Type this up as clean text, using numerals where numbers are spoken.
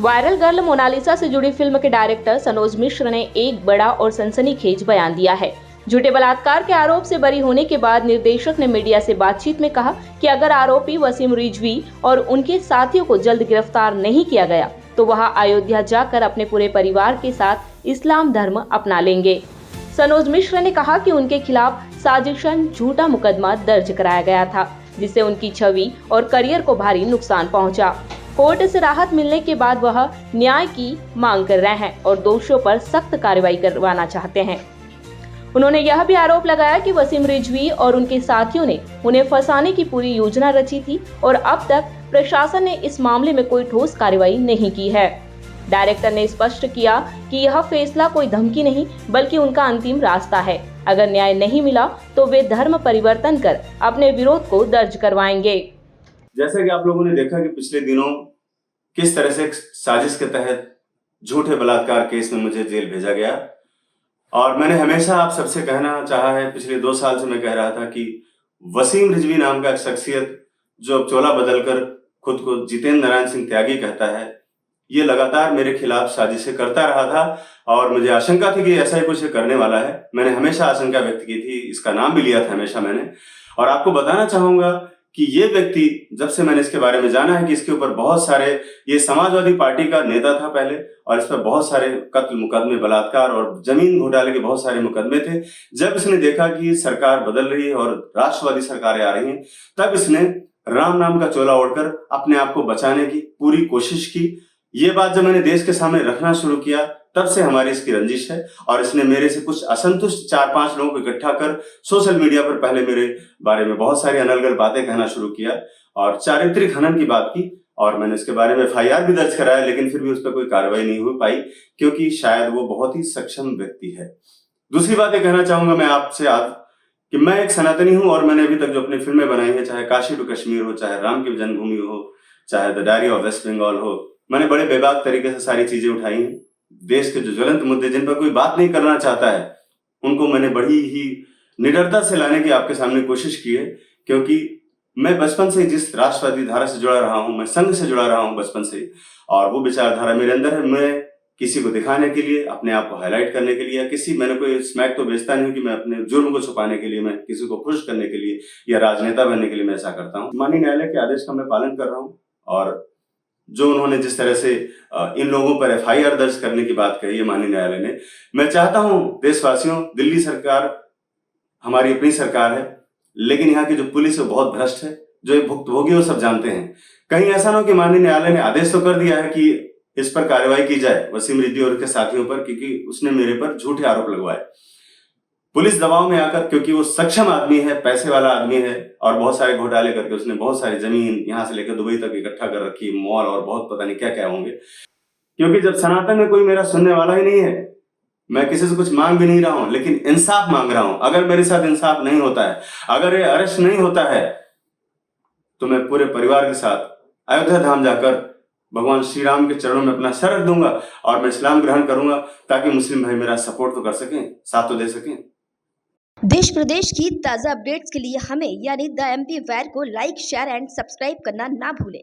Viral girl Mona Lisa से जुड़ी film के डायरेक्टर सनोज मिश्र ने एक बड़ा और सनसनीखेज बयान दिया है। झूठे बलात्कार के आरोप से बरी होने के बाद निर्देशक ने मीडिया से बातचीत में कहा कि अगर आरोपी वसीम रिजवी और उनके साथियों को जल्द गिरफ्तार नहीं किया गया तो वह अयोध्या जाकर अपने पूरे परिवार के साथ इस्लाम धर्म अपना लेंगे। सनोज मिश्र ने कहा कि उनके खिलाफ साजिशन झूठा मुकदमा दर्ज कराया गया था, जिससे उनकी छवि और करियर को भारी नुकसान पहुंचा। कोर्ट से राहत मिलने के बाद वह न्याय की मांग कर रहे हैं और दोषियों पर सख्त कार्रवाई करवाना चाहते हैं। उन्होंने यह भी आरोप लगाया कि वसीम रिजवी और उनके साथियों ने उन्हें फंसाने की पूरी योजना रची थी और अब तक प्रशासन ने इस मामले में कोई ठोस कार्रवाई नहीं की है। डायरेक्टर ने स्पष्ट किया कि यह फैसला कोई धमकी नहीं बल्कि उनका अंतिम रास्ता है। अगर न्याय नहीं मिला तो वे धर्म परिवर्तन कर अपने विरोध को दर्ज करवाएंगे। जैसा कि आप लोगों ने देखा कि पिछले दिनों किस तरह से साजिश के तहत झूठे बलात्कार केस में मुझे जेल भेजा गया, और मैंने हमेशा आप सबसे कहना चाहा है, पिछले 2 साल से मैं कह रहा था कि वसीम रिजवी नाम का एक शख्सियत जो अब चोला बदलकर खुद को जितेंद्र नारायण सिंह त्यागी कहता है, ये लगातार मेरे खिलाफ साजिशें करता रहा था और मुझे आशंका थी कि ऐसा ही कुछ करने वाला है। मैंने हमेशा आशंका व्यक्त की थी, इसका नाम भी लिया था हमेशा मैंने। और आपको बताना चाहूंगा कि ये व्यक्ति, जब से मैंने इसके बारे में जाना है कि इसके ऊपर बहुत सारे, ये समाजवादी पार्टी का नेता था पहले और इस पर बहुत सारे कत्ल मुकदमे, बलात्कार और जमीन घोटाले के बहुत सारे मुकदमे थे। जब इसने देखा कि सरकार बदल रही है और राष्ट्रवादी सरकारें आ रही हैं, तब इसने राम नाम का चोला ओढ़कर अपने आप को बचाने की पूरी कोशिश की। ये बात जब मैंने देश के सामने रखना शुरू किया, तब से हमारी इसकी रंजिश है और इसने मेरे से कुछ असंतुष्ट 4-5 लोगों को इकट्ठा कर सोशल मीडिया पर पहले मेरे बारे में बहुत सारी अनर्गल बातें कहना शुरू किया और चारित्रिक हनन की बात की। और मैंने इसके बारे में FIR भी दर्ज कराया, लेकिन फिर भी उस पर कोई कार्रवाई नहीं हो पाई क्योंकि शायद वो बहुत ही सक्षम व्यक्ति है। दूसरी बात ये कहना चाहूंगा मैं आपसे आज कि मैं एक सनातनी हूं और मैंने अभी तक जो अपनी फिल्में बनाई है, चाहे काशी टू कश्मीर हो, चाहे राम की जन्मभूमि हो, चाहे the diary of West Bengal हो, मैंने बड़े बेबाक तरीके से सारी चीजें उठाई हैं। देश के जो ज्वलंत मुद्दे जिन पर कोई बात नहीं करना चाहता है, उनको मैंने बड़ी ही निडरता से लाने की आपके सामने कोशिश की है, क्योंकि मैं बचपन से जिस राष्ट्रवादी धारा से जुड़ा रहा हूं, मैं संघ से जुड़ा रहा हूं बचपन से, और वो विचारधारा मेरे अंदर है। मैं किसी को दिखाने के लिए, अपने आप को हाईलाइट करने के लिए, या मैंने कोई स्मैक तो बेचता नहीं कि मैं अपने जुर्म को छुपाने के लिए, मैं किसी को खुश करने के लिए या राजनेता बनने के लिए मैं ऐसा करता हूँ। माननीय न्यायालय के आदेश का मैं पालन कर रहा हूँ और जो उन्होंने जिस तरह से इन लोगों पर FIR दर्ज करने की बात कही है माननीय न्यायालय ने, मैं चाहता हूं देशवासियों, दिल्ली सरकार हमारी अपनी सरकार है, लेकिन यहाँ की जो पुलिस है बहुत भ्रष्ट है। जो ये भुक्तभोगी वो सब जानते हैं। कहीं ऐसा ना हो कि माननीय न्यायालय ने आदेश तो कर दिया है कि इस पर कार्रवाई की जाए वसीम रिजवी और उसके साथियों पर, क्योंकि उसने मेरे पर झूठे आरोप लगवाए। पुलिस दबाव में आकर, क्योंकि वो सक्षम आदमी है, पैसे वाला आदमी है और बहुत सारे घोटाले करके उसने बहुत सारी जमीन यहाँ से लेकर दुबई तक इकट्ठा कर रखी, मॉल और बहुत पता नहीं क्या क्या होंगे। क्योंकि जब सनातन में कोई मेरा सुनने वाला ही नहीं है, मैं किसी से कुछ मांग भी नहीं रहा हूं, लेकिन इंसाफ मांग रहा हूं। अगर मेरे साथ इंसाफ नहीं होता है, अगर ये अरेस्ट नहीं होता है, तो मैं पूरे परिवार के साथ अयोध्या धाम जाकर भगवान श्री राम के चरणों में अपना सर रख दूंगा और मैं इस्लाम ग्रहण करूंगा, ताकि मुस्लिम भाई मेरा सपोर्ट तो कर सकें, साथ तो दे सकें। देश प्रदेश की ताज़ा अपडेट्स के लिए हमें यानी द MP वायर को लाइक, शेयर एंड सब्सक्राइब करना ना भूलें।